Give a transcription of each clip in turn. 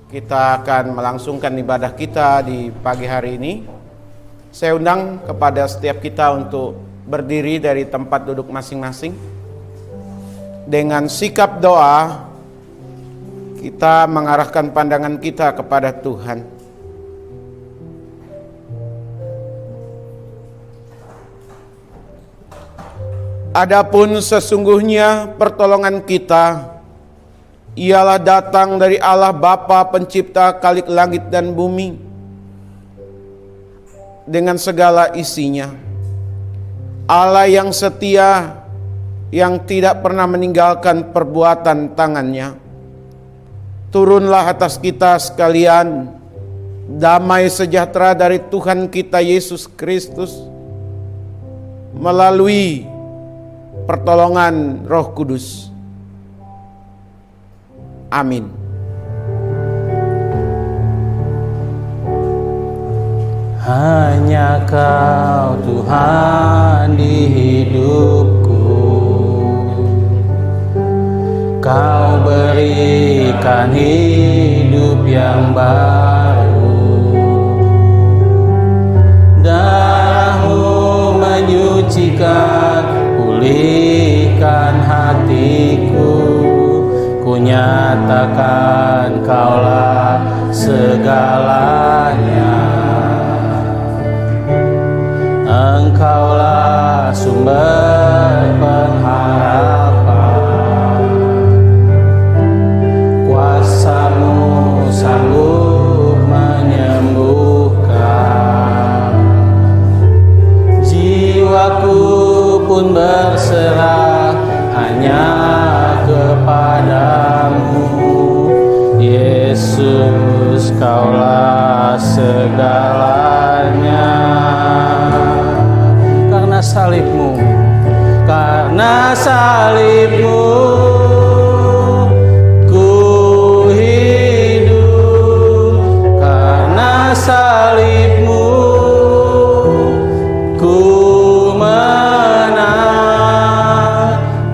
Kita akan melangsungkan ibadah kita di pagi hari ini. Saya undang kepada setiap kita untuk berdiri dari tempat duduk masing-masing. Dengan sikap doa, kita mengarahkan pandangan kita kepada Tuhan. Adapun sesungguhnya pertolongan kita ialah datang dari Allah Bapa Pencipta Khalik langit dan bumi dengan segala isinya. Allah yang setia, yang tidak pernah meninggalkan perbuatan tangannya. Turunlah atas kita sekalian damai sejahtera dari Tuhan kita Yesus Kristus melalui pertolongan Roh Kudus. Amin. Hanya Kau Tuhan di hidupku, Kau berikan hidup yang baru. Darah-Mu menyucikan, pulihkan hatiku. Ku nyatakan Kaulah segalanya. Engkaulah sumber pengharapan. Kuasa-Mu sanggup menyembuhkan. Jiwaku pun berserah hanya kepadamu. Yesus, Kaulah segalanya. Karena salib-Mu, karena salib-Mu, ku hidup. Karena salib-Mu, ku menang.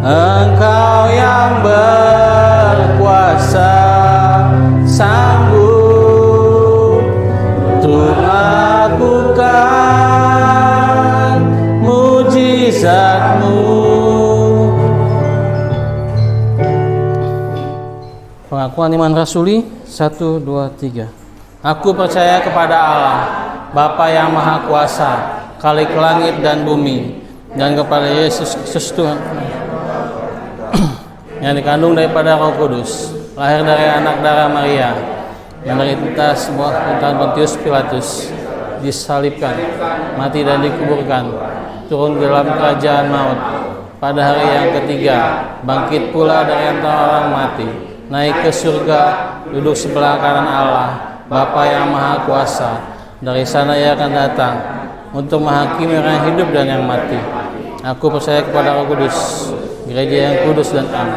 Engkau yang berkuasa, sanggup untuk lakukan mujizat-Mu. Pengakuan iman rasuli 1, 2, 3. Aku percaya kepada Allah, Bapa yang Maha Kuasa, Khalik langit dan bumi, dan kepada Yesus Kristus Tuhan yang dikandung daripada Roh Kudus, lahir dari anak darah Maria, menderita sebuah pemerintahan Pontius Pilatus, disalibkan, mati dan dikuburkan, turun ke dalam kerajaan maut, pada hari yang ketiga bangkit pula dari antara orang mati, naik ke surga, duduk sebelah kanan Allah, Bapa yang Maha Kuasa. Dari sana Ia akan datang untuk menghakimi orang yang hidup dan yang mati. Aku percaya kepada Roh Kudus, gereja yang kudus dan am,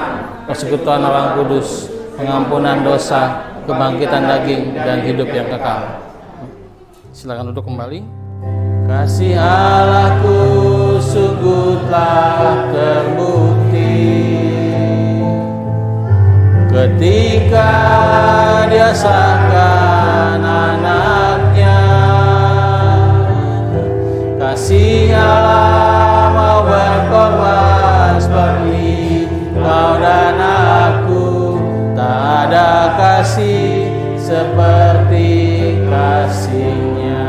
persekutuan orang kudus, pengampunan dosa, kebangkitan daging, dan hidup yang kekal. Silakan duduk kembali. Kasih Allahku sungguh telah terbukti ketika Dia sahkan anaknya. Kasih Allah mau berkorban seperti Kau dan aku. Tak ada kasih seperti kasih-Nya.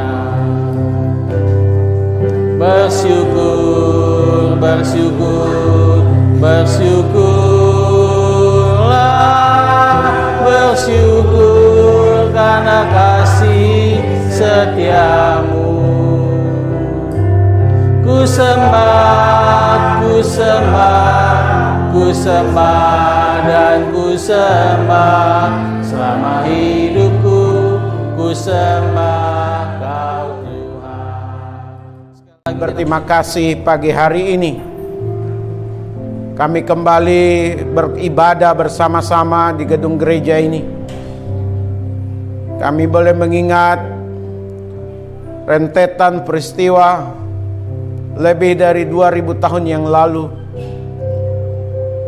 Bersyukur, bersyukur, bersyukurlah, bersyukur karena kasih setia-Mu. Ku sembah, ku sembah, ku sembah dan ku sembah selama hidupku. Ku sembah Kau Tuhan. Berterima kasih pagi hari ini kami kembali beribadah bersama-sama di gedung gereja ini. Kami boleh mengingat rentetan peristiwa lebih dari 2000 tahun yang lalu,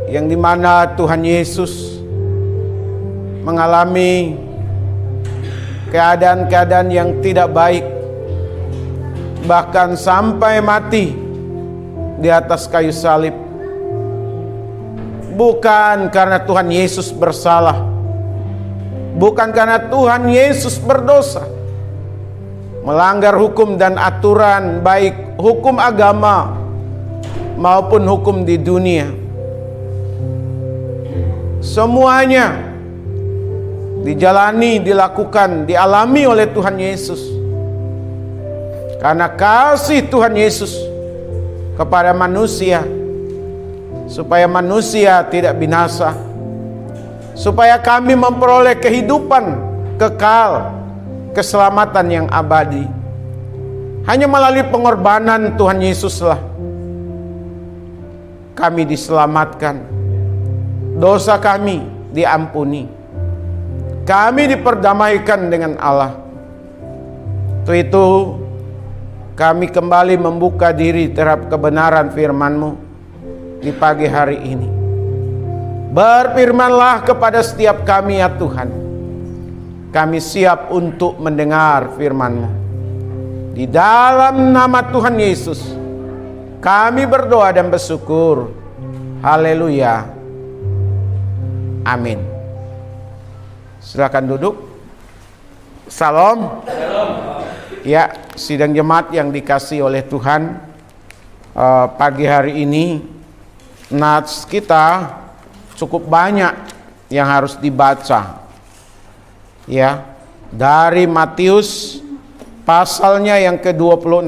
yang dimana Tuhan Yesus mengalami keadaan-keadaan yang tidak baik, bahkan sampai mati di atas kayu salib. Bukan karena Tuhan Yesus bersalah, bukan karena Tuhan Yesus berdosa, melanggar hukum dan aturan, baik hukum agama maupun hukum di dunia. Semuanya dijalani, dilakukan, dialami oleh Tuhan Yesus karena kasih Tuhan Yesus kepada manusia, supaya manusia tidak binasa, supaya kami memperoleh kehidupan kekal, keselamatan yang abadi. Hanya melalui pengorbanan Tuhan Yesuslah kami diselamatkan, dosa kami diampuni, kami diperdamaikan dengan Allah. Untuk itu kami kembali membuka diri terhadap kebenaran firman-Mu di pagi hari ini. Berfirmanlah kepada setiap kami ya Tuhan. Kami siap untuk mendengar firman-Mu. Di dalam nama Tuhan Yesus kami berdoa dan bersyukur. Haleluya. Amin. Silakan duduk. Salam. Ya, sidang jemaat yang dikasihi oleh Tuhan, pagi hari ini nats kita cukup banyak yang harus dibaca. Ya, dari Matius pasalnya yang ke-26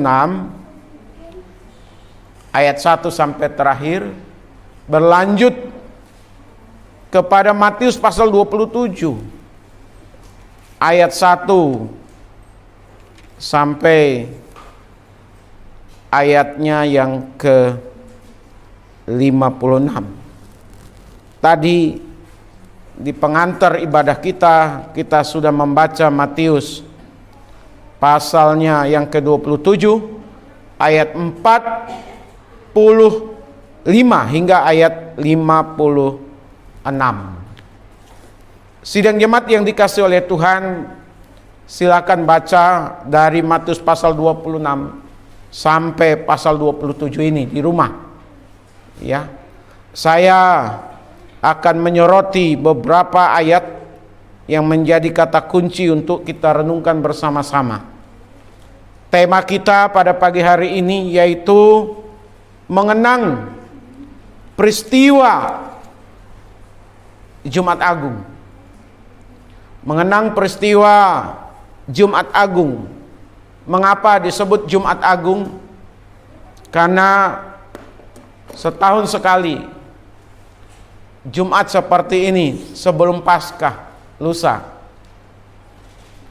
ayat 1 sampai terakhir, berlanjut kepada Matius pasal 27 ayat 1 sampai ayatnya yang ke-56. Tadi di pengantar ibadah kita sudah membaca Matius pasalnya yang ke-27 ayat 45 hingga ayat 56. Sidang jemaat yang dikasihi oleh Tuhan, silakan baca dari Matius pasal 26 sampai pasal 27 ini di rumah. Ya. Saya akan menyoroti beberapa ayat yang menjadi kata kunci untuk kita renungkan bersama-sama. Tema kita pada pagi hari ini yaitu mengenang peristiwa Jumat Agung. Mengenang peristiwa Jumat Agung. Mengapa disebut Jumat Agung? Karena setahun sekali Jumat seperti ini sebelum Paskah lusa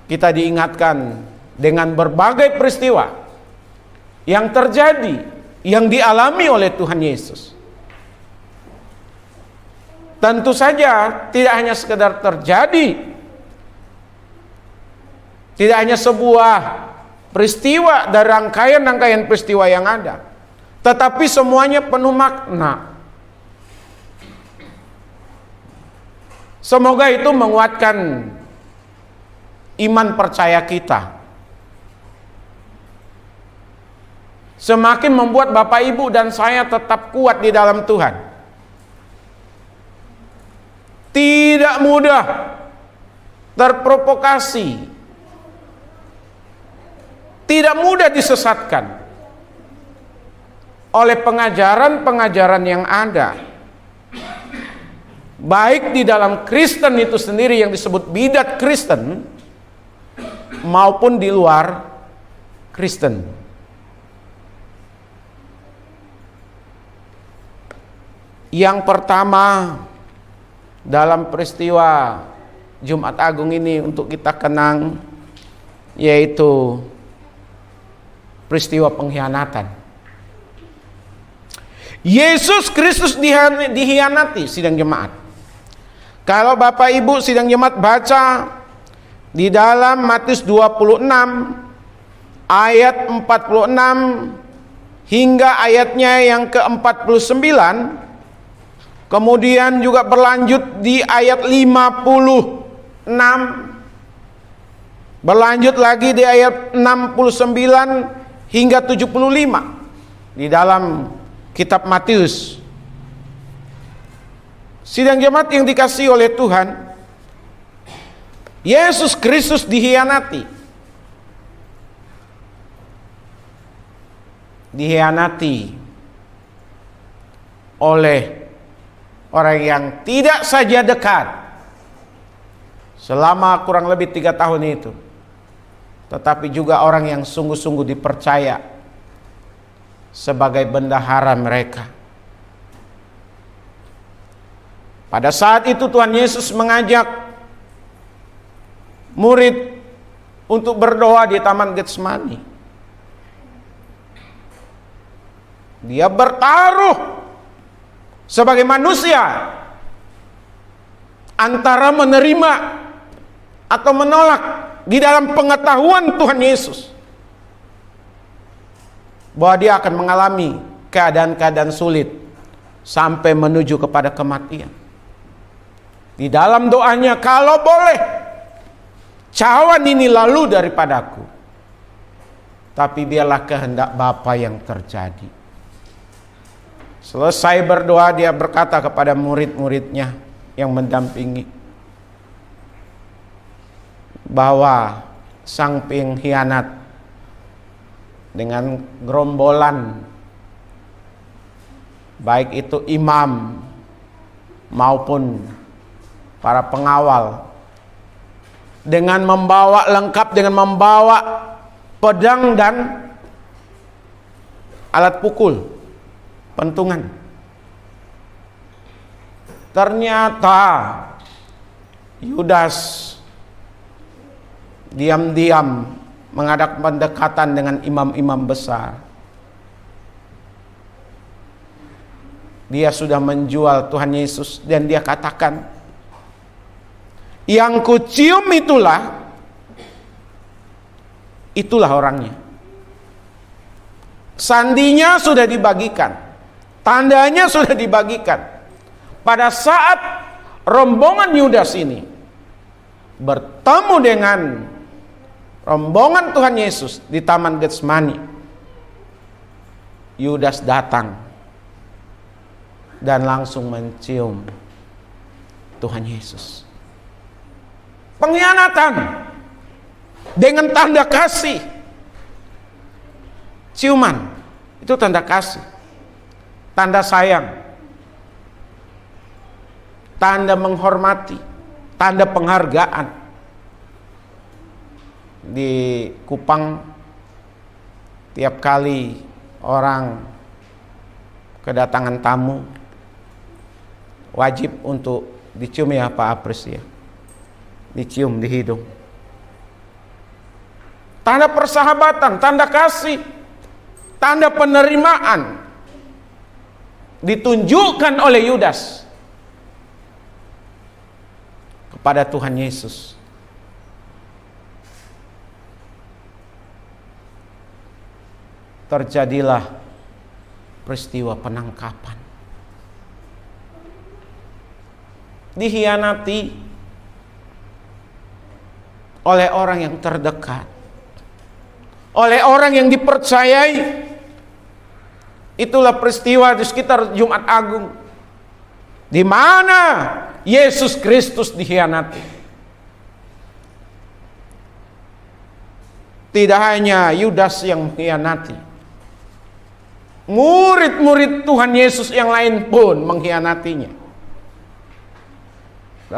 kita diingatkan dengan berbagai peristiwa yang terjadi, yang dialami oleh Tuhan Yesus. Tentu saja tidak hanya sekedar terjadi, tidak hanya sebuah peristiwa dari rangkaian-rangkaian peristiwa yang ada, tetapi semuanya penuh makna. Semoga itu menguatkan iman percaya kita. Semakin membuat Bapak Ibu dan saya tetap kuat di dalam Tuhan. Tidak mudah terprovokasi, tidak mudah disesatkan oleh pengajaran-pengajaran yang ada, baik di dalam Kristen itu sendiri yang disebut bidat Kristen maupun di luar Kristen. Yang pertama dalam peristiwa Jumat Agung ini untuk kita kenang yaitu peristiwa pengkhianatan. Yesus Kristus dihianati, sidang jemaat. Kalau Bapak Ibu sidang jemaat baca di dalam Matius 26 ayat 46 hingga ayatnya yang ke-49, kemudian juga berlanjut di ayat 56 Berlanjut lagi di ayat 69 hingga 75 di dalam kitab Matius. Sidang jemaat yang dikasihi oleh Tuhan, Yesus Kristus dihianati. Dihianati oleh orang yang tidak saja dekat selama kurang lebih 3 tahun itu, tetapi juga orang yang sungguh-sungguh dipercaya sebagai bendahara mereka. Pada saat itu Tuhan Yesus mengajak murid untuk berdoa di Taman Getsemani. Dia bertaruh sebagai manusia antara menerima atau menolak di dalam pengetahuan Tuhan Yesus bahwa dia akan mengalami keadaan-keadaan sulit sampai menuju kepada kematian. Di dalam doanya, kalau boleh cawan ini lalu daripadaku, tapi biarlah kehendak Bapa yang terjadi. Selesai berdoa, dia berkata kepada murid-muridnya yang mendampingi bahwa sang pengkhianat dengan gerombolan, baik itu imam maupun para pengawal, dengan membawa lengkap dengan membawa pedang dan alat pukul, pentungan. Ternyata Yudas diam-diam mengadakan pendekatan dengan imam-imam besar. Dia sudah menjual Tuhan Yesus dan dia katakan, yang kucium itulah orangnya. Sandinya sudah dibagikan, tandanya sudah dibagikan. Pada saat rombongan Yudas ini bertemu dengan rombongan Tuhan Yesus di Taman Getsemani, Yudas datang dan langsung mencium Tuhan Yesus. Pengkhianatan dengan tanda kasih. Ciuman itu tanda kasih, tanda sayang, tanda menghormati, tanda penghargaan. Di Kupang tiap kali orang kedatangan tamu wajib untuk dicium ya Pak Apres ya. Dicium di hidung. Tanda persahabatan, tanda kasih, tanda penerimaan ditunjukkan oleh Yudas kepada Tuhan Yesus. Terjadilah peristiwa penangkapan. Dihianati oleh orang yang terdekat, oleh orang yang dipercayai. Itulah peristiwa di sekitar Jumat Agung, di mana Yesus Kristus dikhianati. Tidak hanya Yudas yang mengkhianati, murid-murid Tuhan Yesus yang lain pun mengkhianatinya.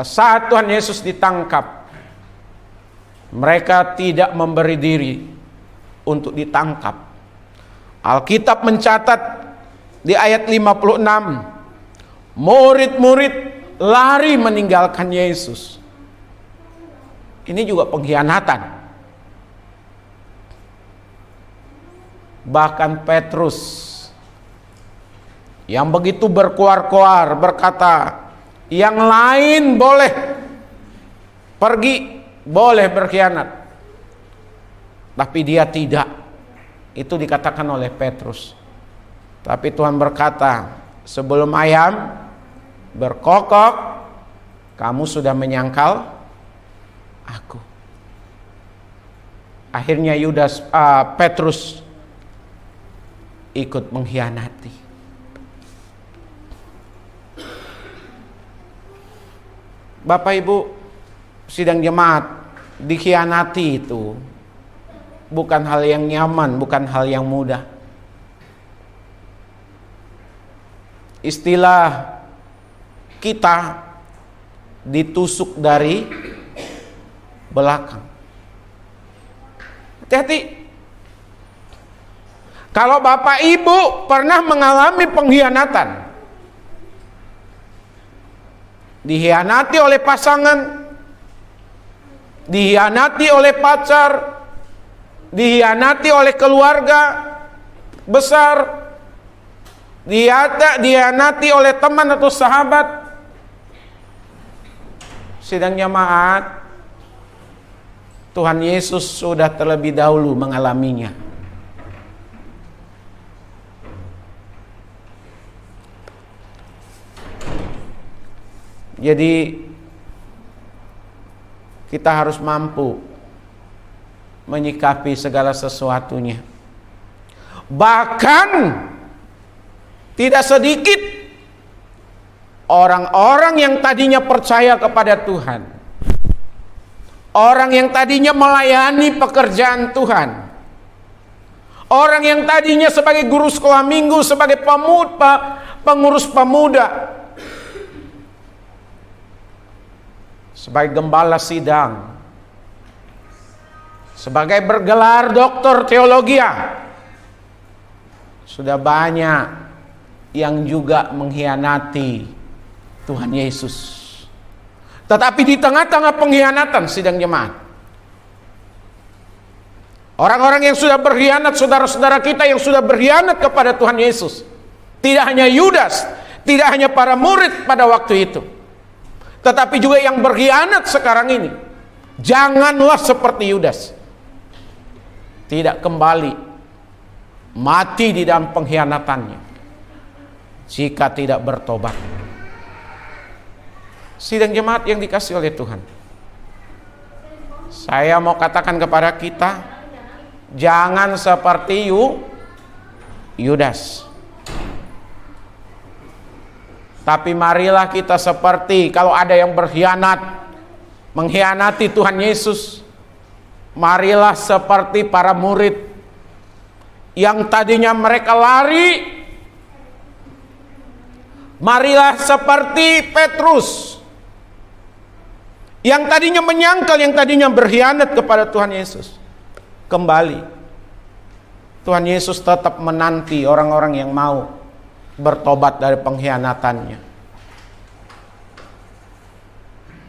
Saat Tuhan Yesus ditangkap, mereka tidak memberi diri untuk ditangkap. Alkitab mencatat di ayat 56, murid-murid lari meninggalkan Yesus. Ini juga pengkhianatan. Bahkan Petrus yang begitu berkoar-koar berkata, yang lain boleh pergi, boleh berkhianat, tapi dia tidak. Itu dikatakan oleh Petrus. Tapi Tuhan berkata, sebelum ayam berkokok, kamu sudah menyangkal aku. Akhirnya Petrus ikut mengkhianati. Bapak Ibu sidang jemaat, dikhianati itu bukan hal yang nyaman, bukan hal yang mudah. Istilah kita ditusuk dari belakang. Hati-hati. Kalau Bapak Ibu pernah mengalami pengkhianatan, dikhianati oleh pasangan, dikhianati oleh pacar, dikhianati oleh keluarga besar, dikhianati oleh teman atau sahabat, sidang jemaat, Tuhan Yesus sudah terlebih dahulu mengalaminya. Jadi kita harus mampu menyikapi segala sesuatunya. Bahkan tidak sedikit orang-orang yang tadinya percaya kepada Tuhan, orang yang tadinya melayani pekerjaan Tuhan, orang yang tadinya sebagai guru sekolah minggu, sebagai pengurus pemuda, sebagai gembala sidang, sebagai bergelar doktor teologi, sudah banyak yang juga mengkhianati Tuhan Yesus. Tetapi di tengah-tengah pengkhianatan, sidang jemaat, orang-orang yang sudah berkhianat, saudara-saudara kita yang sudah berkhianat kepada Tuhan Yesus, tidak hanya Yudas, tidak hanya para murid pada waktu itu, tetapi juga yang berkhianat sekarang ini. Janganlah seperti Yudas, tidak kembali, mati di dalam pengkhianatannya jika tidak bertobat. Sidang jemaat yang dikasihi oleh Tuhan, saya mau katakan kepada kita, jangan seperti Yudas. Tapi marilah kita seperti, kalau ada yang berkhianat, mengkhianati Tuhan Yesus, marilah seperti para murid yang tadinya mereka lari. Marilah seperti Petrus yang tadinya menyangkal, yang tadinya berkhianat kepada Tuhan Yesus. Kembali, Tuhan Yesus tetap menanti orang-orang yang mau bertobat dari pengkhianatannya.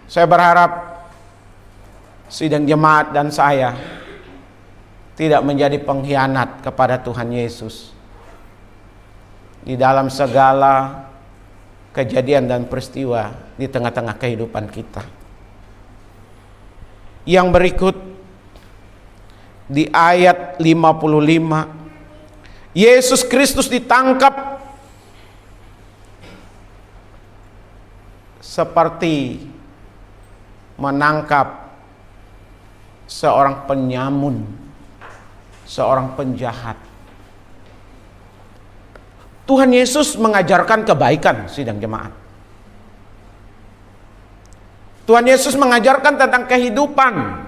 Saya berharap sidang jemaat dan saya tidak menjadi pengkhianat kepada Tuhan Yesus di dalam segala kejadian dan peristiwa di tengah-tengah kehidupan kita. Yang berikut di ayat 55, Yesus Kristus ditangkap seperti menangkap seorang penyamun, seorang penjahat. Tuhan Yesus mengajarkan kebaikan, sidang jemaat. Tuhan Yesus mengajarkan tentang kehidupan.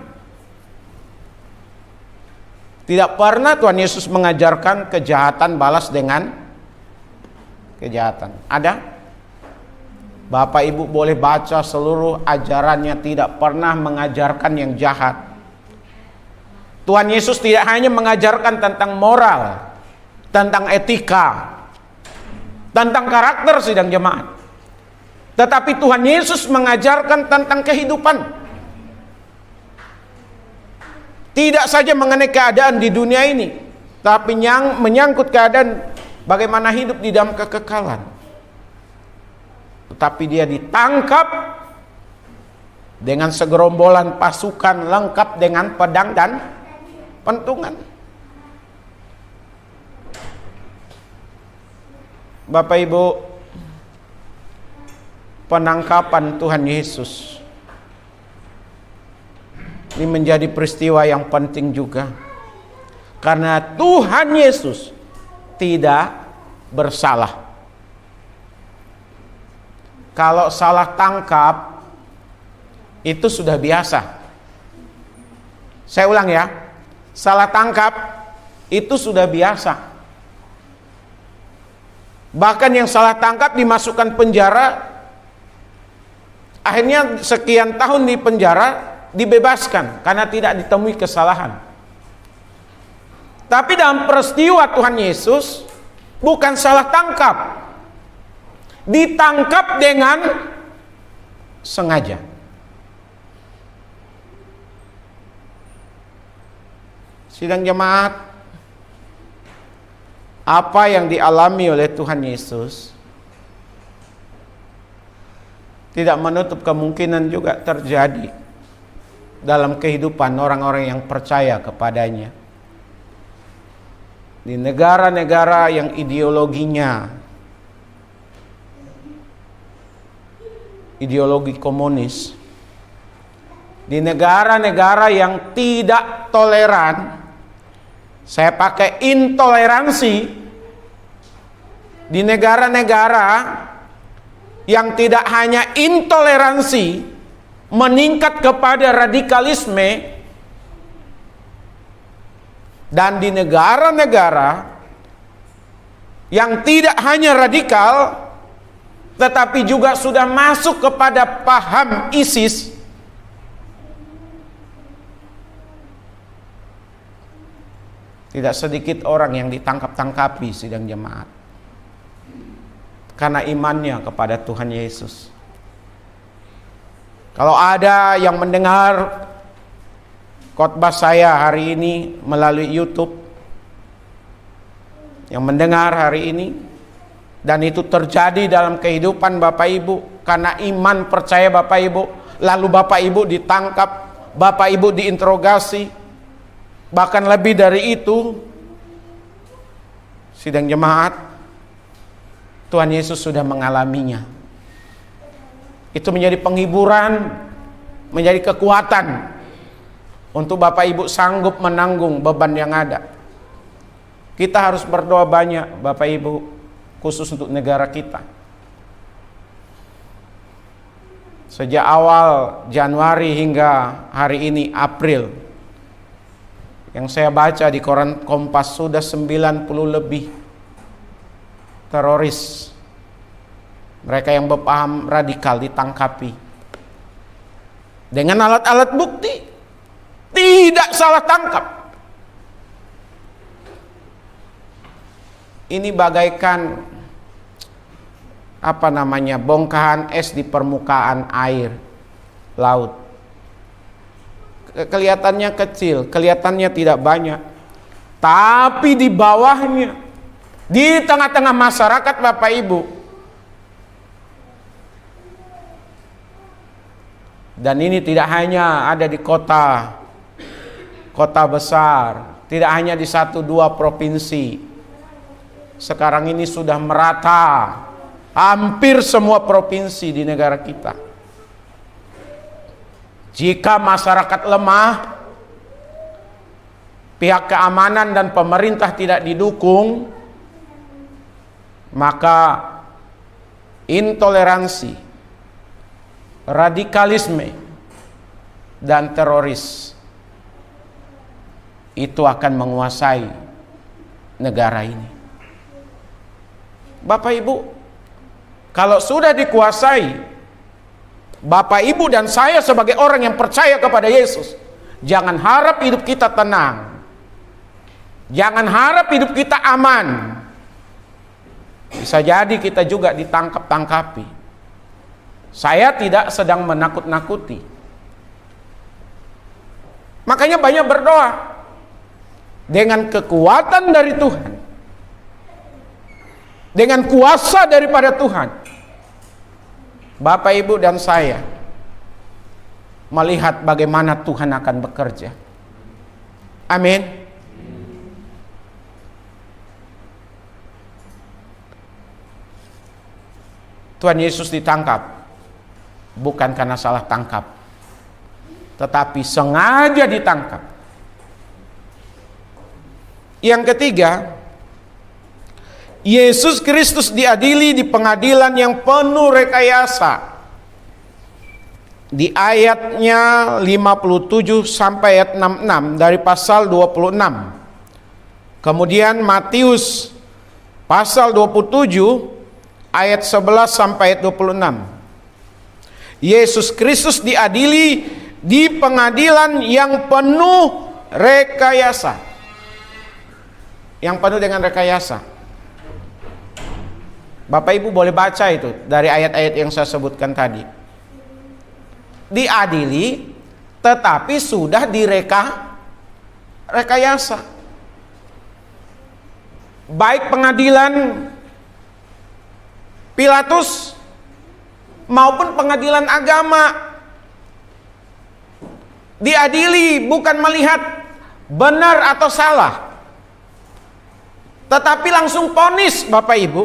Tidak pernah Tuhan Yesus mengajarkan kejahatan balas dengan kejahatan. Ada? Bapak Ibu boleh baca seluruh ajarannya, tidak pernah mengajarkan yang jahat. Tuhan Yesus tidak hanya mengajarkan tentang moral, tentang etika, tentang karakter, sidang jemaat, tetapi Tuhan Yesus mengajarkan tentang kehidupan. Tidak saja mengenai keadaan di dunia ini, tapi yang menyangkut keadaan bagaimana hidup di dalam kekekalan. Tetapi dia ditangkap dengan segerombolan pasukan lengkap dengan pedang dan pentungan. Bapak Ibu, penangkapan Tuhan Yesus Ini menjadi peristiwa yang penting juga. Karena Tuhan Yesus tidak bersalah. Kalau salah tangkap, itu sudah biasa. Saya ulang ya, salah tangkap itu sudah biasa. Bahkan yang salah tangkap dimasukkan penjara, akhirnya sekian tahun di penjara, dibebaskan karena tidak ditemui kesalahan. Tapi dalam peristiwa Tuhan Yesus bukan salah tangkap, ditangkap dengan sengaja. Sidang jemaat, apa yang dialami oleh Tuhan Yesus tidak menutup kemungkinan juga terjadi dalam kehidupan orang-orang yang percaya kepadanya. Di negara-negara yang ideologinya ideologi komunis, di negara-negara yang tidak toleran, saya pakai intoleransi, di negara-negara yang tidak hanya intoleransi meningkat kepada radikalisme, dan di negara-negara yang tidak hanya radikal tetapi juga sudah masuk kepada paham ISIS, tidak sedikit orang yang ditangkap-tangkapi sidang jemaat karena imannya kepada Tuhan Yesus. Kalau ada yang mendengar khotbah saya hari ini melalui YouTube, yang mendengar hari ini, dan itu terjadi dalam kehidupan Bapak Ibu karena iman percaya Bapak Ibu, lalu Bapak Ibu ditangkap, Bapak Ibu diinterogasi, bahkan lebih dari itu, sidang jemaat, Tuhan Yesus sudah mengalaminya. Itu menjadi penghiburan, menjadi kekuatan untuk Bapak Ibu sanggup menanggung beban yang ada. Kita harus berdoa banyak Bapak Ibu, khusus untuk negara kita. Sejak awal Januari hingga hari ini April, yang saya baca di koran Kompas, sudah 90 lebih teroris, mereka yang berpaham radikal ditangkapi dengan alat-alat bukti, tidak salah tangkap. Ini bagaikan bongkahan es di permukaan air laut. Kelihatannya kecil, kelihatannya tidak banyak, tapi di bawahnya, di tengah-tengah masyarakat Bapak Ibu, dan ini tidak hanya ada di kota besar, tidak hanya di 1-2 provinsi, sekarang ini sudah merata hampir semua provinsi di negara kita. Jika masyarakat lemah, pihak keamanan dan pemerintah tidak didukung, maka intoleransi, radikalisme, dan teroris itu akan menguasai negara ini. Bapak Ibu, kalau sudah dikuasai, Bapak Ibu dan saya sebagai orang yang percaya kepada Yesus, jangan harap hidup kita tenang, jangan harap hidup kita aman. Bisa jadi kita juga ditangkap-tangkapi. Saya tidak sedang menakut-nakuti. Makanya banyak berdoa dengan kekuatan dari Tuhan, dengan kuasa daripada Tuhan. Bapak Ibu dan saya melihat bagaimana Tuhan akan bekerja. Amin. Tuhan Yesus ditangkap bukan karena salah tangkap, tetapi sengaja ditangkap. Yang ketiga, Yesus Kristus diadili di pengadilan yang penuh rekayasa. Di ayatnya 57 sampai ayat 66 dari pasal 26. Kemudian Matius pasal 27 ayat 11 sampai ayat 26. Yesus Kristus diadili di pengadilan yang penuh rekayasa. Yang penuh dengan rekayasa. Bapak Ibu boleh baca itu dari ayat-ayat yang saya sebutkan tadi. Diadili tetapi sudah rekayasa. Baik pengadilan Pilatus maupun pengadilan agama. Diadili bukan melihat benar atau salah, tetapi langsung vonis, Bapak Ibu.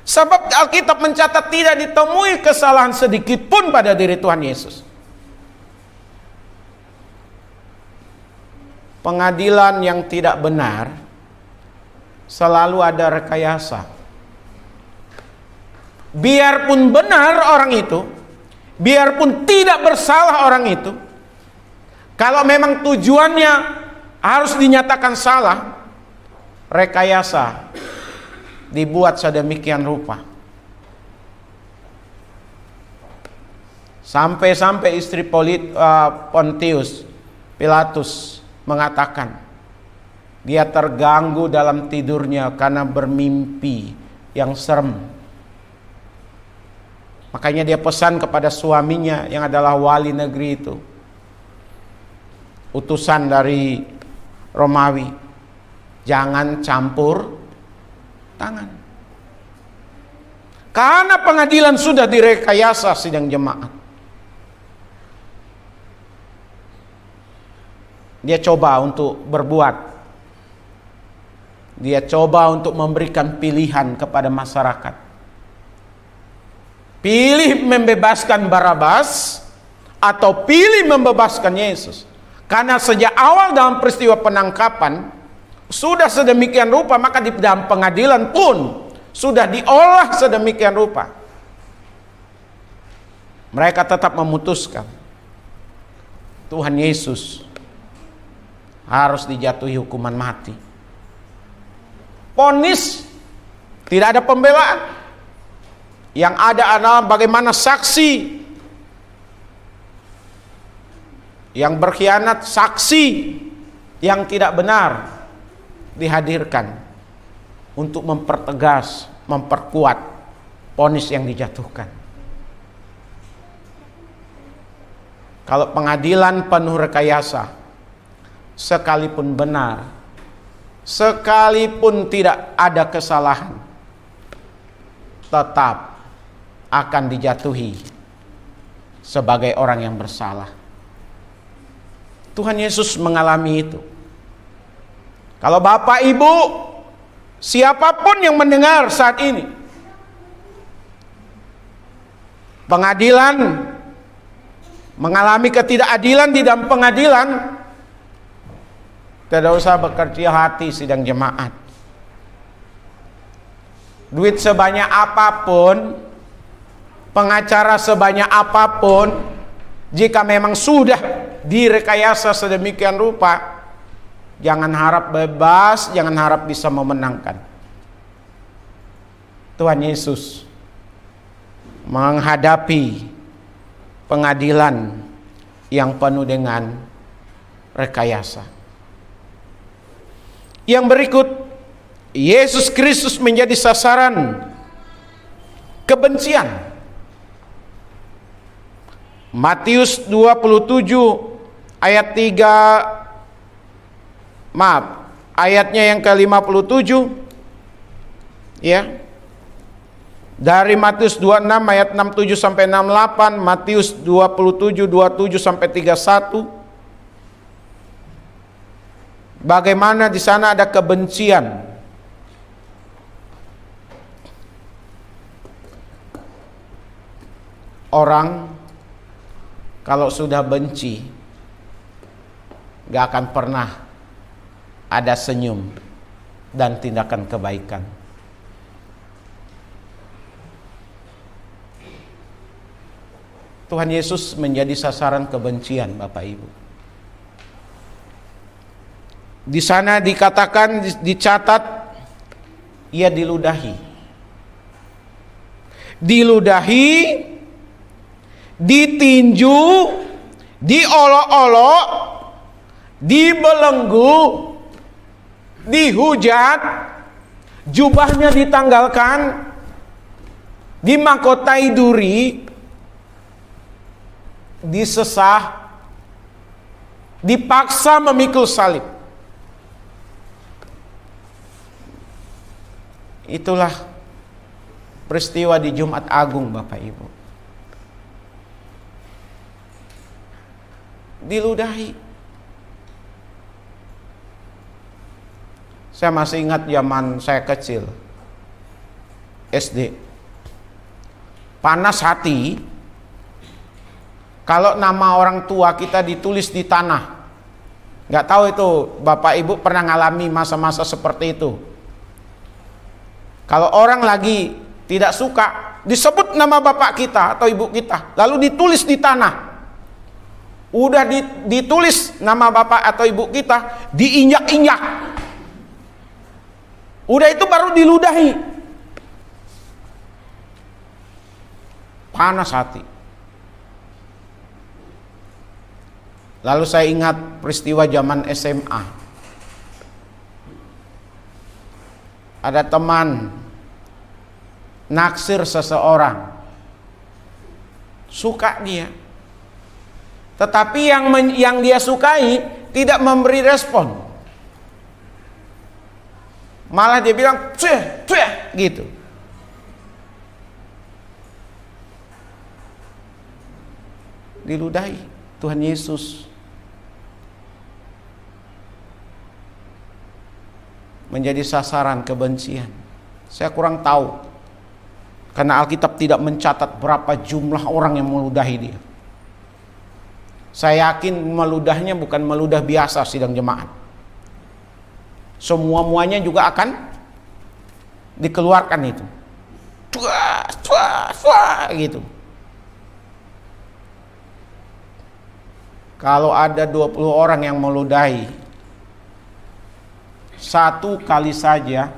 Sebab Alkitab mencatat tidak ditemui kesalahan sedikit pun pada diri Tuhan Yesus. Pengadilan yang tidak benar selalu ada rekayasa. Biarpun benar orang itu, biarpun tidak bersalah orang itu, kalau memang tujuannya harus dinyatakan salah, rekayasa dibuat sedemikian rupa. Sampai-sampai istri Pontius Pilatus mengatakan dia terganggu dalam tidurnya karena bermimpi yang serem. Makanya dia pesan kepada suaminya yang adalah wali negeri itu, utusan dari Romawi, jangan campur tangan. Karena pengadilan sudah direkayasa sidang jemaat. Dia coba untuk berbuat. Dia coba untuk memberikan pilihan kepada masyarakat. Pilih membebaskan Barabas atau pilih membebaskan Yesus. Karena sejak awal dalam peristiwa penangkapan sudah sedemikian rupa, maka di dalam pengadilan pun sudah diolah sedemikian rupa. Mereka tetap memutuskan Tuhan Yesus harus dijatuhi hukuman mati. Vonis, tidak ada pembelaan. Yang ada adalah bagaimana saksi yang berkhianat, saksi yang tidak benar dihadirkan untuk mempertegas, memperkuat vonis yang dijatuhkan. Kalau pengadilan penuh rekayasa, sekalipun benar, sekalipun tidak ada kesalahan, tetap akan dijatuhi sebagai orang yang bersalah. Tuhan Yesus mengalami itu. Kalau Bapak Ibu, siapapun yang mendengar saat ini, pengadilan mengalami ketidakadilan di dalam pengadilan, tidak usah bekerja hati sidang jemaat. Duit sebanyak apapun, pengacara sebanyak apapun, jika memang sudah direkayasa sedemikian rupa, jangan harap bebas, jangan harap bisa memenangkan. Tuhan Yesus menghadapi pengadilan yang penuh dengan rekayasa. Yang berikut, Yesus Kristus menjadi sasaran kebencian. Matius 27 ayat 3, ayatnya yang ke-57 ya. Dari Matius 26 ayat 67 sampai 68, Matius 27 27 sampai 31. Bagaimana di sana ada kebencian. Orang kalau sudah benci gak akan pernah ada senyum dan tindakan kebaikan. Tuhan Yesus menjadi sasaran kebencian, Bapak Ibu. Di sana dikatakan, dicatat, ia diludahi. Diludahi, ditinju, diolok-olok, dibelenggu, dihujat, jubahnya ditanggalkan, dimahkotai duri, disesah, dipaksa memikul salib. Itulah peristiwa di Jumat Agung, Bapak Ibu. Diludahi. Saya masih ingat zaman saya kecil, SD. Panas hati kalau nama orang tua kita ditulis di tanah. Nggak tahu itu Bapak Ibu pernah ngalami masa-masa seperti itu. Kalau orang lagi tidak suka, disebut nama bapak kita atau ibu kita, lalu ditulis di tanah. Udah ditulis nama bapak atau ibu kita, diinjak-injak. Udah itu baru diludahi. Panas hati. Lalu saya ingat peristiwa zaman SMA. Ada teman naksir seseorang, suka dia, tetapi yang dia sukai tidak memberi respon, malah dia bilang cueh cueh gitu. Diludahi. Tuhan Yesus menjadi sasaran kebencian. Saya kurang tahu, karena Alkitab tidak mencatat berapa jumlah orang yang meludahi dia. Saya yakin meludahnya bukan meludah biasa sidang jemaat. Semua-muanya juga akan dikeluarkan itu. Tua, tua, tua, gitu. Kalau ada 20 orang yang meludahi, satu kali saja,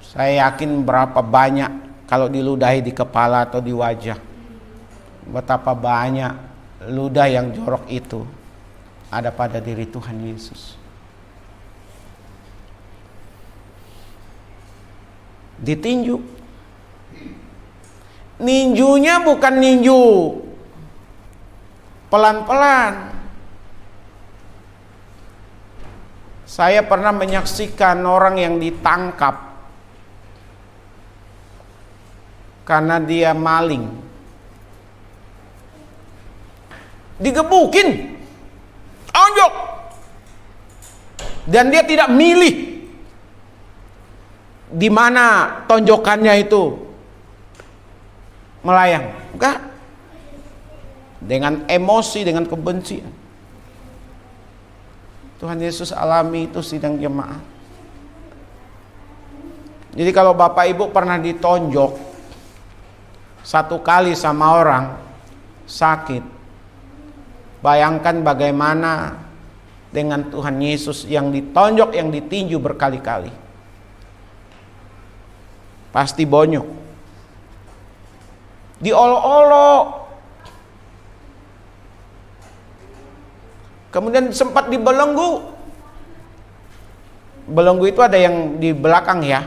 saya yakin berapa banyak kalau diludahi di kepala atau di wajah. Betapa banyak ludah yang jorok itu ada pada diri Tuhan Yesus. Ditinju. Ninjunya bukan ninju pelan-pelan. Saya pernah menyaksikan orang yang ditangkap karena dia maling, digebukin, tonjok, dan dia tidak milih di mana tonjokannya itu melayang, enggak, dengan emosi, dengan kebencian. Tuhan Yesus alami itu sidang jemaat. Jadi kalau Bapak Ibu pernah ditonjok satu kali sama orang sakit, bayangkan bagaimana dengan Tuhan Yesus yang ditonjok, yang ditinju berkali-kali. Pasti bonyok, diolok-olok, kemudian sempat dibelenggu. Belenggu itu ada yang di belakang ya,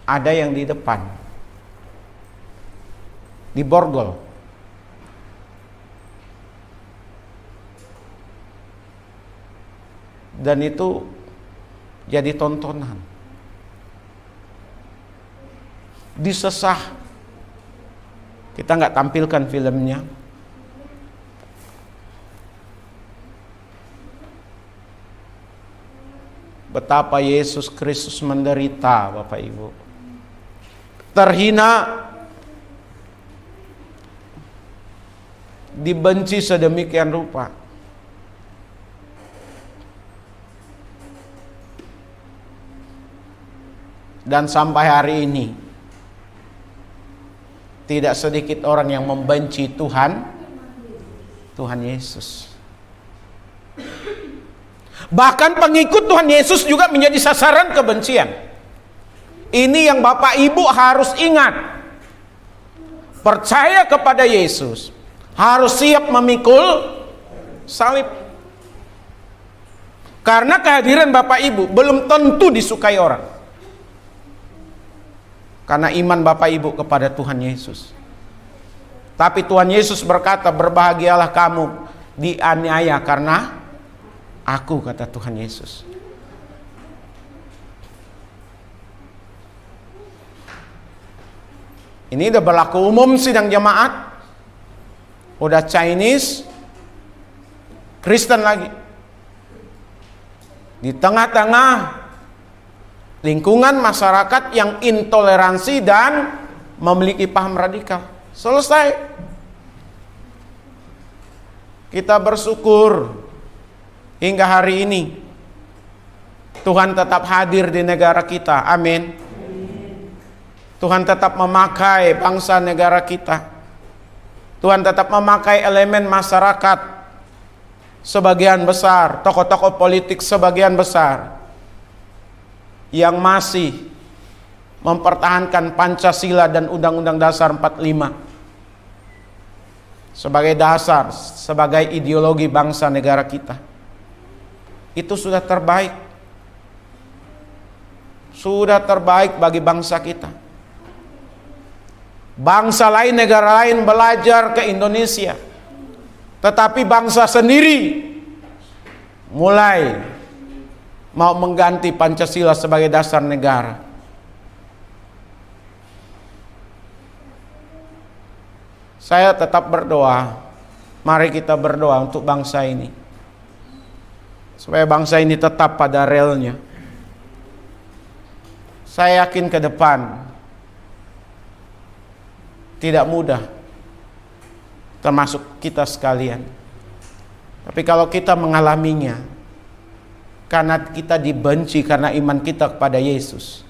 ada yang di depan, diborgol. Dan itu jadi tontonan. Disesah. Kita nggak tampilkan filmnya. Betapa Yesus Kristus menderita, Bapak Ibu. Terhina, dibenci sedemikian rupa. Dan sampai hari ini tidak sedikit orang yang membenci Tuhan Yesus. Bahkan pengikut Tuhan Yesus juga menjadi sasaran kebencian. Ini yang Bapak Ibu harus ingat. Percaya kepada Yesus, harus siap memikul salib. Karena kehadiran Bapak Ibu belum tentu disukai orang. Karena iman Bapak Ibu kepada Tuhan Yesus. Tapi Tuhan Yesus berkata, berbahagialah kamu dianiaya karena aku, kata Tuhan Yesus. Ini udah berlaku umum sidang jemaat. Udah Chinese, Kristen lagi. Di tengah-tengah lingkungan masyarakat yang intoleransi dan memiliki paham radikal. Selesai. Kita bersyukur hingga hari ini Tuhan tetap hadir di negara kita. Amin. Tuhan tetap memakai bangsa negara kita. Tuhan tetap memakai elemen masyarakat sebagian besar, tokoh-tokoh politik sebagian besar yang masih mempertahankan Pancasila dan Undang-Undang Dasar 45 sebagai dasar, sebagai ideologi bangsa negara kita. Itu sudah terbaik. Sudah terbaik bagi bangsa kita. Bangsa lain, negara lain belajar ke Indonesia, tetapi bangsa sendiri mulai mau mengganti Pancasila sebagai dasar negara. Saya tetap berdoa, mari kita berdoa untuk bangsa ini, supaya bangsa ini tetap pada relnya. Saya yakin ke depan tidak mudah, termasuk kita sekalian. Tapi kalau kita mengalaminya, karena kita dibenci karena iman kita kepada Yesus,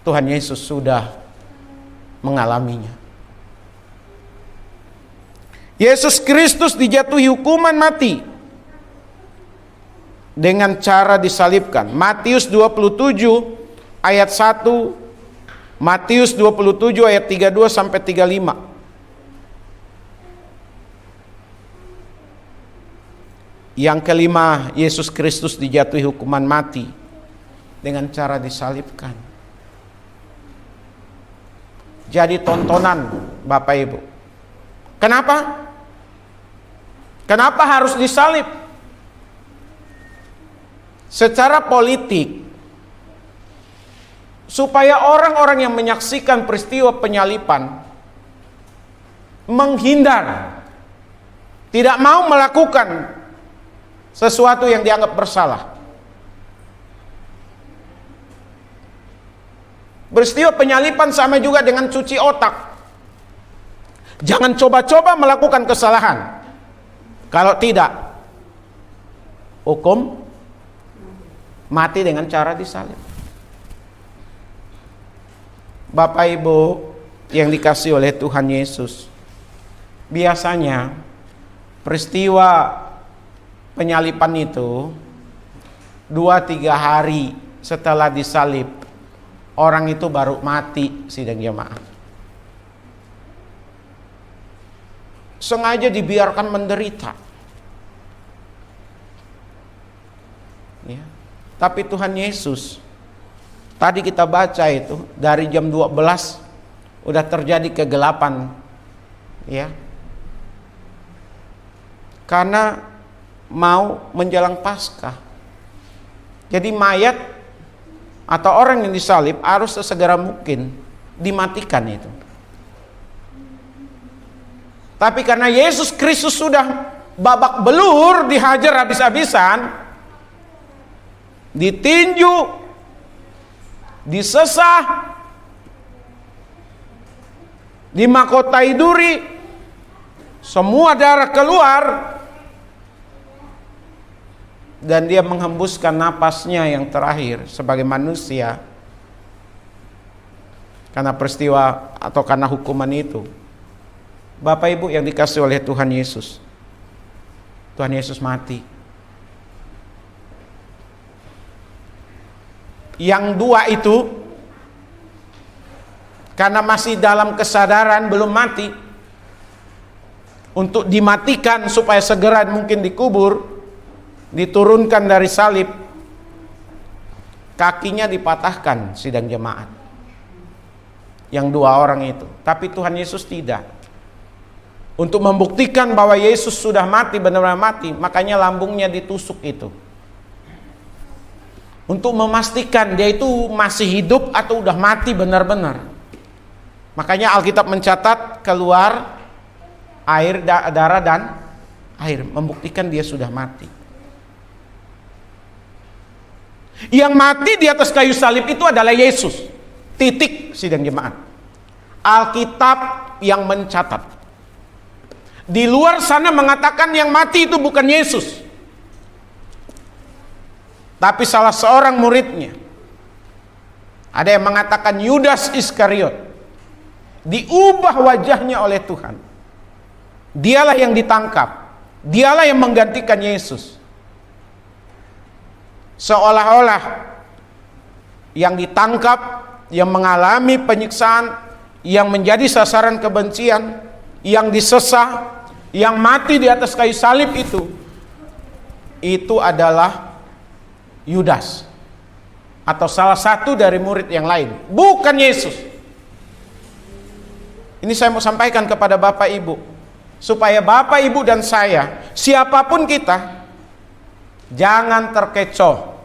Tuhan Yesus sudah mengalaminya. Yesus Kristus dijatuhi hukuman mati dengan cara disalibkan. Matius 27 ayat 1, Matius 27 ayat 32 sampai 35. Yang kelima, Yesus Kristus dijatuhi hukuman mati dengan cara disalibkan. Jadi tontonan Bapak Ibu. Kenapa? Kenapa harus disalib? Secara politik, supaya orang-orang yang menyaksikan peristiwa penyalipan menghindar, tidak mau melakukan sesuatu yang dianggap bersalah. Peristiwa penyalipan sama juga dengan cuci otak. Jangan coba-coba melakukan kesalahan. Kalau tidak, hukum mati dengan cara disalib. Bapak Ibu yang dikasihi oleh Tuhan Yesus, biasanya peristiwa penyalipan itu 2-3 hari setelah disalib, orang itu baru mati sidang jemaat. Sengaja dibiarkan menderita. Ya. Tapi Tuhan Yesus, tadi kita baca itu dari jam 12 udah terjadi kegelapan, ya. Karena mau menjelang Paskah. Jadi mayat atau orang yang disalib harus sesegera mungkin dimatikan itu. Tapi karena Yesus Kristus sudah babak belur, dihajar habis-habisan, ditinju, disesah, dimahkotai duri, semua darah keluar, dan dia menghembuskan napasnya yang terakhir sebagai manusia karena peristiwa atau karena hukuman itu. Bapak Ibu yang dikasihi oleh Tuhan Yesus, Tuhan Yesus mati. Yang dua itu karena masih dalam kesadaran, belum mati, untuk dimatikan supaya segera mungkin dikubur, diturunkan dari salib, kakinya dipatahkan sidang jemaat. Yang dua orang itu. Tapi Tuhan Yesus tidak. Untuk membuktikan bahwa Yesus sudah mati, benar-benar mati, makanya lambungnya ditusuk itu. Untuk memastikan dia itu masih hidup atau udah mati benar-benar. Makanya Alkitab mencatat keluar air, darah dan air, membuktikan dia sudah mati. Yang mati di atas kayu salib itu adalah Yesus. Titik, sidang jemaat. Alkitab yang mencatat. Di luar sana mengatakan yang mati itu bukan Yesus, tapi salah seorang muridnya. Ada yang mengatakan Yudas Iskariot. Diubah wajahnya oleh Tuhan. Dialah yang ditangkap. Dialah yang menggantikan Yesus. Seolah-olah yang ditangkap, yang mengalami penyiksaan, yang menjadi sasaran kebencian, yang disesah, yang mati di atas kayu salib itu adalah Yudas atau salah satu dari murid yang lain, bukan Yesus. Ini saya mau sampaikan kepada Bapak Ibu, supaya Bapak Ibu dan saya, siapapun kita, jangan terkecoh,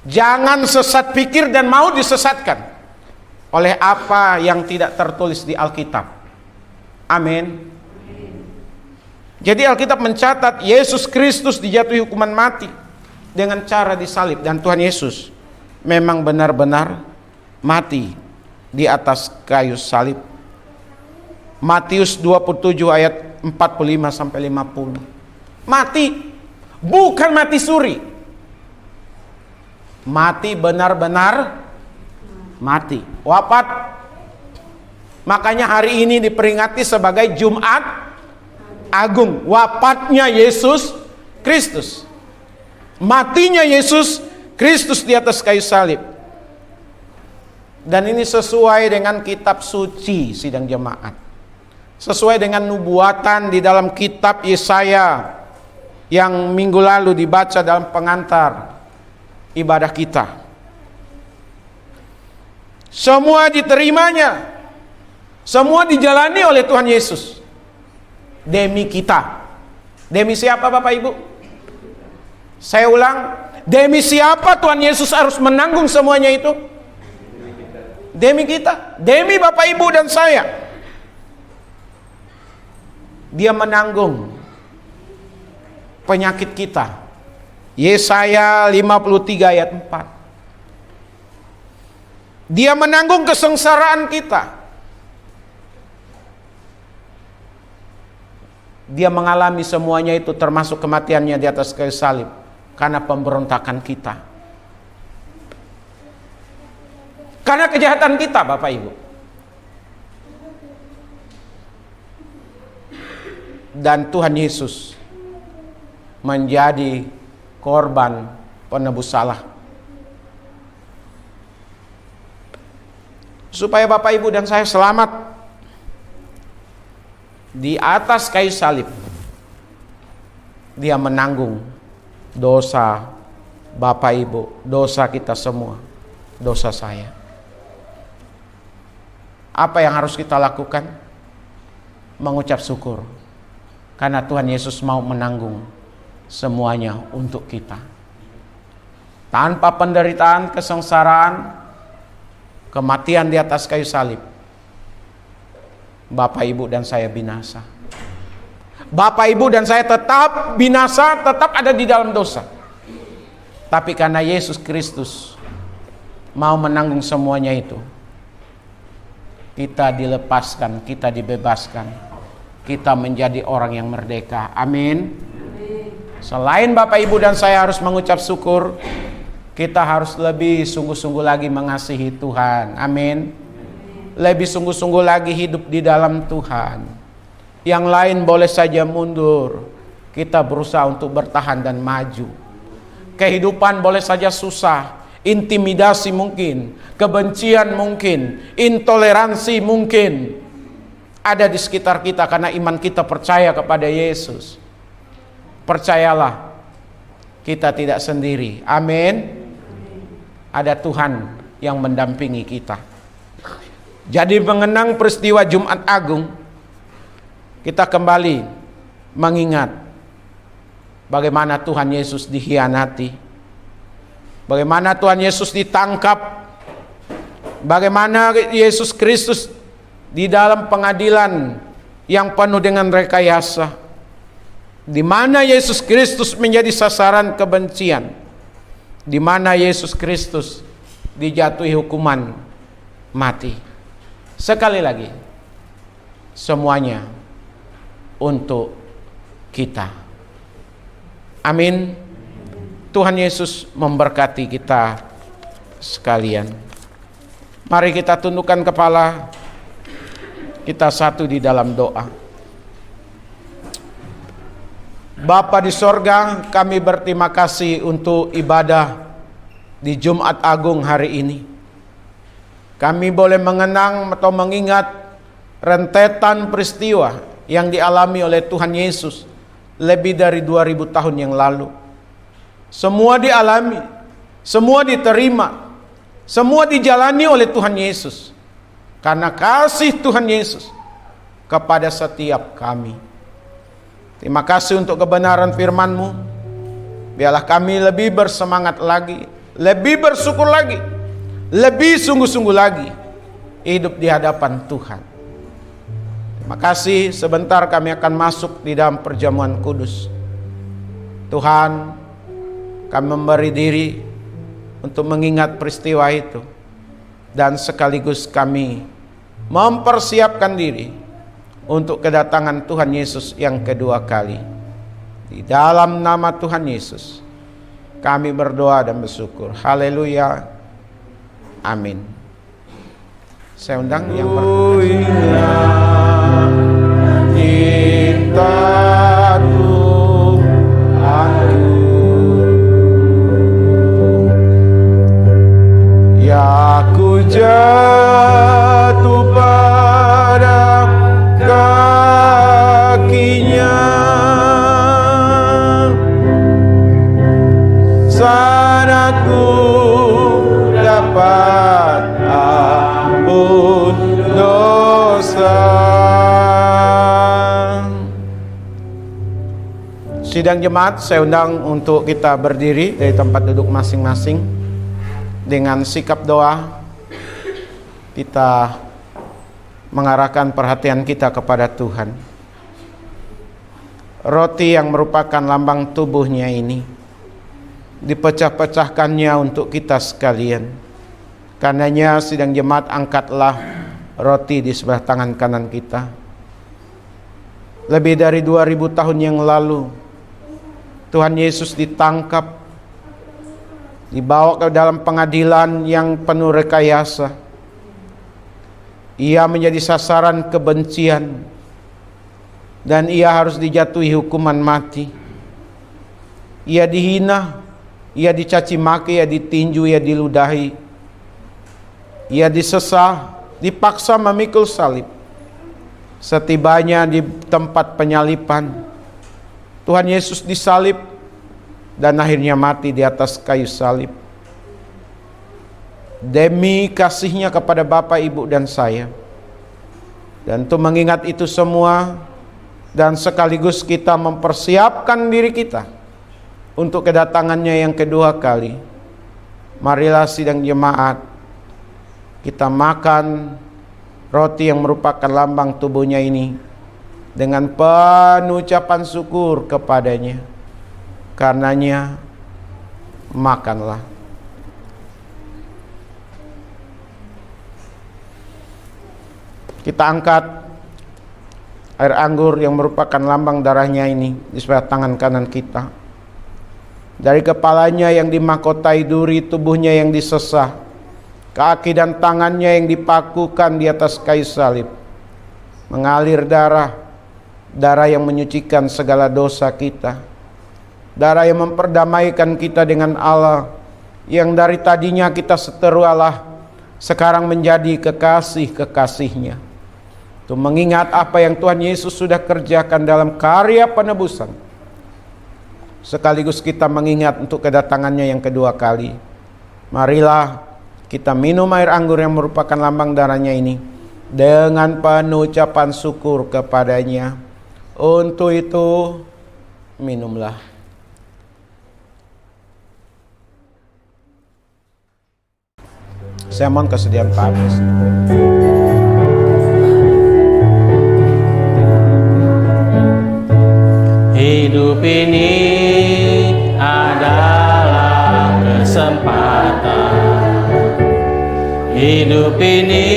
jangan sesat pikir dan mau disesatkan oleh apa yang tidak tertulis di Alkitab. Amin. Jadi Alkitab mencatat Yesus Kristus dijatuhi hukuman mati dengan cara disalib, dan Tuhan Yesus memang benar-benar mati di atas kayu salib. Matius 27 ayat 45 sampai 50. Mati, bukan mati suri. Mati benar-benar mati, wafat. Makanya hari ini diperingati sebagai Jumat Agung, wafatnya Yesus Kristus. Matinya Yesus Kristus di atas kayu salib. Dan ini sesuai dengan kitab suci, sidang jemaat. Sesuai dengan nubuatan di dalam kitab Yesaya yang minggu lalu dibaca dalam pengantar ibadah kita. Semua diterimanya, semua dijalani oleh Tuhan Yesus demi kita. Demi siapa Bapak Ibu? Saya ulang, demi siapa Tuhan Yesus harus menanggung semuanya itu? Demi kita, demi Bapak Ibu dan saya. Dia menanggung penyakit kita. Yesaya 53 ayat 4. Dia menanggung kesengsaraan kita. Dia mengalami semuanya itu, termasuk kematiannya di atas kayu salib, karena pemberontakan kita, karena kejahatan kita Bapak Ibu. Dan Tuhan Yesus menjadi korban penebus salah, supaya Bapak Ibu dan saya selamat di atas kayu salib. Dia menanggung dosa Bapak Ibu, dosa kita semua, dosa saya. Apa yang harus kita lakukan? Mengucap syukur, karena Tuhan Yesus mau menanggung semuanya untuk kita. Tanpa penderitaan, kesengsaraan, kematian di atas kayu salib, Bapak Ibu dan saya binasa. Bapak Ibu dan saya tetap binasa, tetap ada di dalam dosa. Tapi karena Yesus Kristus mau menanggung semuanya itu, kita dilepaskan, kita dibebaskan, kita menjadi orang yang merdeka. Amin. Selain Bapak Ibu dan saya harus mengucap syukur, kita harus lebih sungguh-sungguh lagi mengasihi Tuhan. Amin. Lebih sungguh-sungguh lagi hidup di dalam Tuhan. Yang lain boleh saja mundur, kita berusaha untuk bertahan dan maju. Kehidupan boleh saja susah, intimidasi mungkin, kebencian mungkin, intoleransi mungkin ada di sekitar kita karena iman kita percaya kepada Yesus. Percayalah, kita tidak sendiri. Amin. Ada Tuhan yang mendampingi kita. Jadi mengenang peristiwa Jumat Agung, kita kembali mengingat bagaimana Tuhan Yesus dikhianati, bagaimana Tuhan Yesus ditangkap, bagaimana Yesus Kristus di dalam pengadilan yang penuh dengan rekayasa, di mana Yesus Kristus menjadi sasaran kebencian, di mana Yesus Kristus dijatuhi hukuman mati. Sekali lagi, semuanya untuk kita. Amin. Tuhan Yesus memberkati kita sekalian. Mari kita tundukkan kepala, kita satu di dalam doa. Bapa di sorga, kami berterima kasih untuk ibadah di Jumat Agung hari ini. Kami boleh mengenang atau mengingat rentetan peristiwa yang dialami oleh Tuhan Yesus lebih dari 2000 tahun yang lalu. Semua dialami, semua diterima, semua dijalani oleh Tuhan Yesus karena kasih Tuhan Yesus kepada setiap kami. Terima kasih untuk kebenaran firman-Mu. Biarlah kami lebih bersemangat lagi, lebih bersyukur lagi, lebih sungguh-sungguh lagi hidup di hadapan Tuhan. Terima kasih, sebentar kami akan masuk di dalam perjamuan kudus. Tuhan, kami memberi diri untuk mengingat peristiwa itu, dan sekaligus kami mempersiapkan diri untuk kedatangan Tuhan Yesus yang kedua kali. Di dalam nama Tuhan Yesus kami berdoa dan bersyukur. Haleluya. Amin. Saya undang yang pertama. Ya ku jatuh pada kakinya, sana ku dapat ampun dosa. Sidang jemaat, saya undang untuk kita berdiri dari tempat duduk masing-masing. Dengan sikap doa, kita mengarahkan perhatian kita kepada Tuhan. Roti yang merupakan lambang tubuhnya ini dipecah-pecahkannya untuk kita sekalian. Karenanya sidang jemaat, angkatlah roti di sebelah tangan kanan kita. Lebih dari 2000 tahun yang lalu Tuhan Yesus ditangkap, dibawa ke dalam pengadilan yang penuh rekayasa. Ia menjadi sasaran kebencian dan ia harus dijatuhi hukuman mati. Ia dihina, ia dicaci maki, ia ditinju, ia diludahi, ia disesah, dipaksa memikul salib. Setibanya di tempat penyalipan, Tuhan Yesus disalib dan akhirnya mati di atas kayu salib. Demi kasihnya kepada Bapak, Ibu, dan saya. Dan untuk mengingat itu semua, dan sekaligus kita mempersiapkan diri kita untuk kedatangannya yang kedua kali, marilah sidang jemaat kita makan roti yang merupakan lambang tubuhnya ini dengan penuh ucapan syukur kepadanya. Karenanya, makanlah. Kita angkat air anggur yang merupakan lambang darahnya ini di sebelah tangan kanan kita. Dari kepalanya yang dimahkotai duri, tubuhnya yang disesah, kaki dan tangannya yang dipakukan di atas kayu salib, mengalir darah, darah yang menyucikan segala dosa kita, darah yang memperdamaikan kita dengan Allah, yang dari tadinya kita seteru Allah, sekarang menjadi kekasih-kekasihnya. Untuk mengingat apa yang Tuhan Yesus sudah kerjakan dalam karya penebusan, sekaligus kita mengingat untuk kedatangannya yang kedua kali. Marilah kita minum air anggur yang merupakan lambang darahnya ini dengan penuh ucapan syukur kepadanya. Untuk itu, minumlah. Saya mohon kesediaan Pak Abis. Hidup ini adalah kesempatan. Hidup ini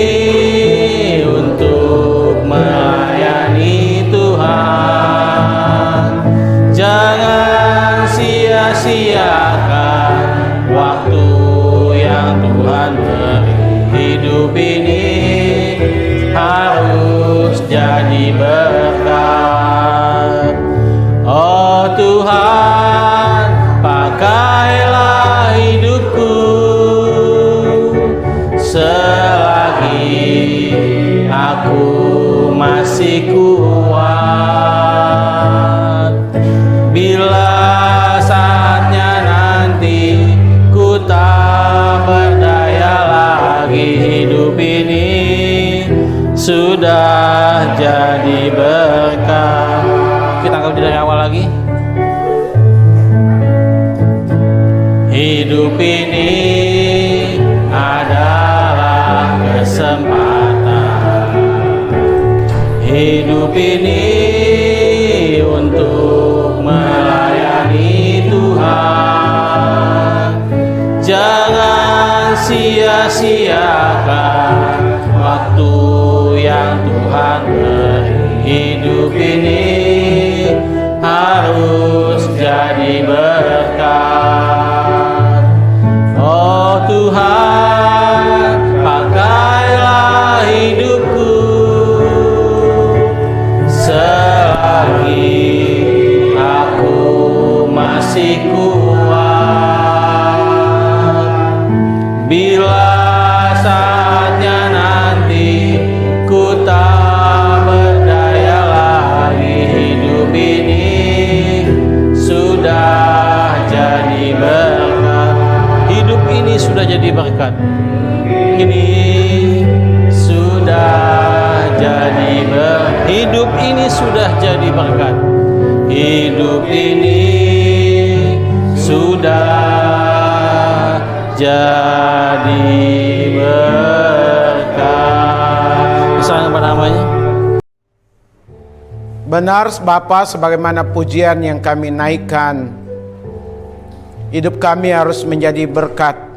untuk melayani Tuhan. Jangan sia-siakan waktu yang Tuhan beri. Hidup ini harus jadi berkat. Oh Tuhan, pakailah hidupku selagi aku masih kuat. Bila saatnya nanti ku tak berdaya lagi, hidup ini sudah jadi berkat. Kita angkat dari awal lagi. Hidup ini adalah kesempatan. Hidup ini untuk melayani Tuhan. Jangan sia-siakan waktu yang Tuhan beri. Hidup ini harus jadi berkat. Oh Tuhan, pakailah hidupku selagi aku masih kuat. Bila saatnya nanti ku tak berdaya lagi, hidup ini sudah jadi berkat. Hidup ini sudah jadi berkat. Ini sudah jadi berkat. Hidup ini sudah jadi berkat. Hidup ini sudah jadi berkat. Misalnya apa namanya? Benar Bapa, sebagaimana pujian yang kami naikkan, hidup kami harus menjadi berkat.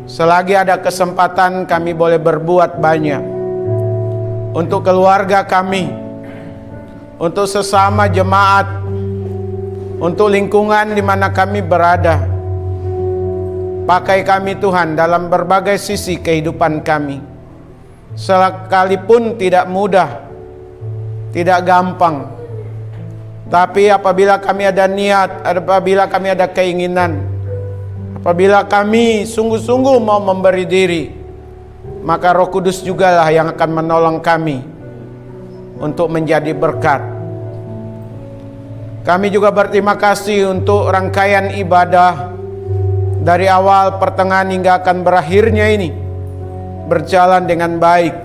Selagi ada kesempatan kami boleh berbuat banyak untuk keluarga kami, untuk sesama jemaat, untuk lingkungan di mana kami berada. Pakai kami Tuhan dalam berbagai sisi kehidupan kami. Sekalipun tidak mudah, tidak gampang, tapi apabila kami ada niat, apabila kami ada keinginan, apabila kami sungguh-sungguh mau memberi diri, maka Roh Kudus jugalah yang akan menolong kami untuk menjadi berkat. Kami juga berterima kasih untuk rangkaian ibadah dari awal, pertengahan hingga akan berakhirnya ini berjalan dengan baik.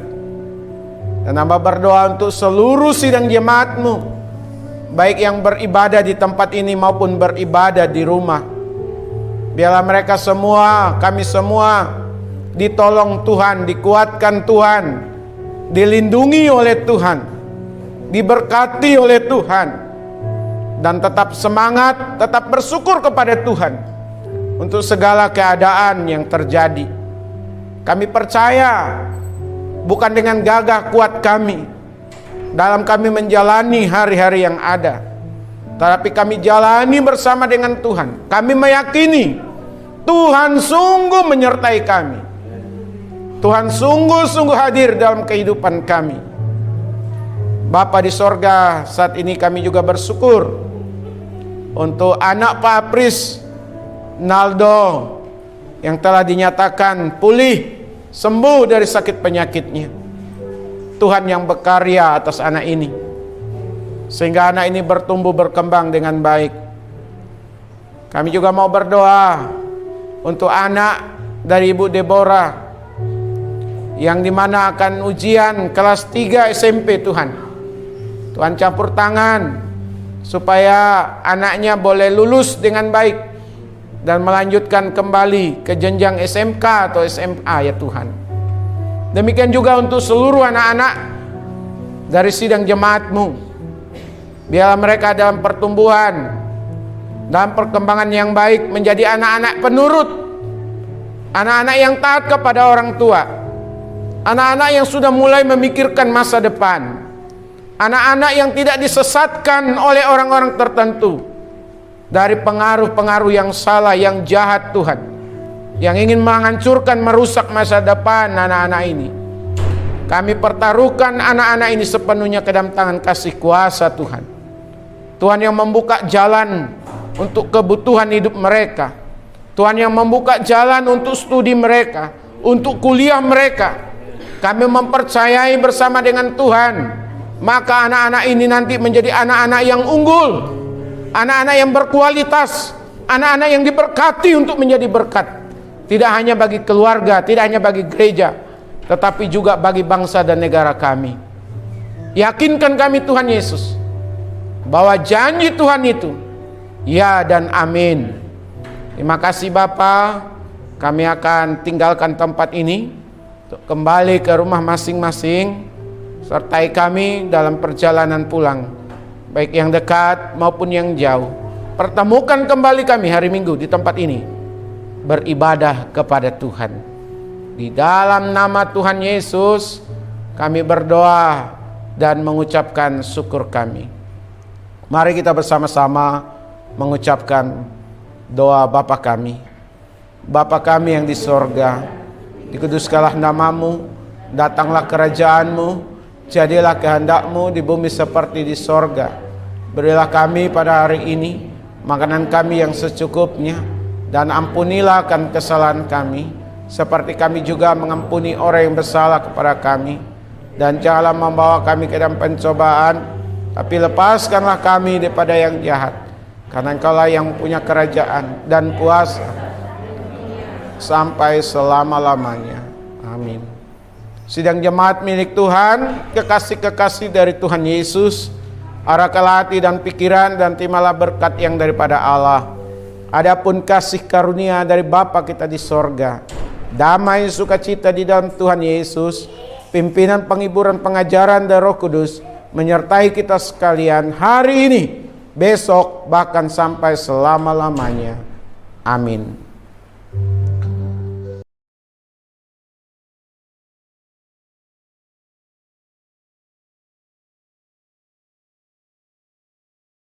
Dan hamba berdoa untuk seluruh sidang jemaat-Mu, baik yang beribadah di tempat ini maupun beribadah di rumah. Biarlah mereka semua, kami semua ditolong Tuhan, dikuatkan Tuhan, dilindungi oleh Tuhan, diberkati oleh Tuhan, dan tetap semangat, tetap bersyukur kepada Tuhan untuk segala keadaan yang terjadi. Kami percaya bukan dengan gagah kuat kami, dalam kami menjalani hari-hari yang ada. Tetapi kami jalani bersama dengan Tuhan. Kami meyakini Tuhan sungguh menyertai kami. Tuhan sungguh-sungguh hadir dalam kehidupan kami. Bapa di sorga, saat ini kami juga bersyukur untuk anak Pak Apris Naldo yang telah dinyatakan pulih, sembuh dari sakit penyakitnya. Tuhan yang berkarya atas anak ini, sehingga anak ini bertumbuh berkembang dengan baik. Kami juga mau berdoa untuk anak dari Ibu Deborah yang dimana akan ujian kelas 3 SMP. Tuhan campur tangan supaya anaknya boleh lulus dengan baik dan melanjutkan kembali ke jenjang SMK atau SMA ya Tuhan. Demikian juga untuk seluruh anak-anak dari sidang jemaat-Mu. Biarlah mereka dalam pertumbuhan, dalam perkembangan yang baik, menjadi anak-anak penurut, anak-anak yang taat kepada orang tua, anak-anak yang sudah mulai memikirkan masa depan, anak-anak yang tidak disesatkan oleh orang-orang tertentu dari pengaruh-pengaruh yang salah, yang jahat Tuhan, yang ingin menghancurkan, merusak masa depan anak-anak ini. Kami pertaruhkan anak-anak ini sepenuhnya ke dalam tangan kasih kuasa Tuhan. Tuhan yang membuka jalan untuk kebutuhan hidup mereka. Tuhan yang membuka jalan untuk studi mereka, untuk kuliah mereka. Kami mempercayai bersama dengan Tuhan, maka anak-anak ini nanti menjadi anak-anak yang unggul, anak-anak yang berkualitas, anak-anak yang diberkati untuk menjadi berkat. Tidak hanya bagi keluarga, tidak hanya bagi gereja, tetapi juga bagi bangsa dan negara kami. Yakinkan kami Tuhan Yesus, bahwa janji Tuhan itu ya dan amin. Terima kasih Bapa. Kami akan tinggalkan tempat ini untuk kembali ke rumah masing-masing. Sertai kami dalam perjalanan pulang, baik yang dekat maupun yang jauh. Pertemukan kembali kami hari Minggu di tempat ini, beribadah kepada Tuhan. Di dalam nama Tuhan Yesus kami berdoa dan mengucapkan syukur kami. Mari kita bersama-sama mengucapkan doa Bapa kami. Bapa kami yang di sorga, dikuduskanlah namamu, datanglah kerajaanmu, jadilah kehendak-Mu di bumi seperti di sorga. Berilah kami pada hari ini makanan kami yang secukupnya, dan ampunilah akan kesalahan kami, seperti kami juga mengampuni orang yang bersalah kepada kami. Dan janganlah membawa kami ke dalam pencobaan, tapi lepaskanlah kami daripada yang jahat. Karena Engkaulah yang punya kerajaan dan kuasa sampai selama-lamanya. Amin. Sidang jemaat milik Tuhan, kekasih-kekasih dari Tuhan Yesus, arahkanlah hati dan pikiran dan terimalah berkat yang daripada Allah. Adapun kasih karunia dari Bapa kita di sorga, damai sukacita di dalam Tuhan Yesus, pimpinan penghiburan pengajaran dari Roh Kudus menyertai kita sekalian hari ini, besok, bahkan sampai selama-lamanya. Amin.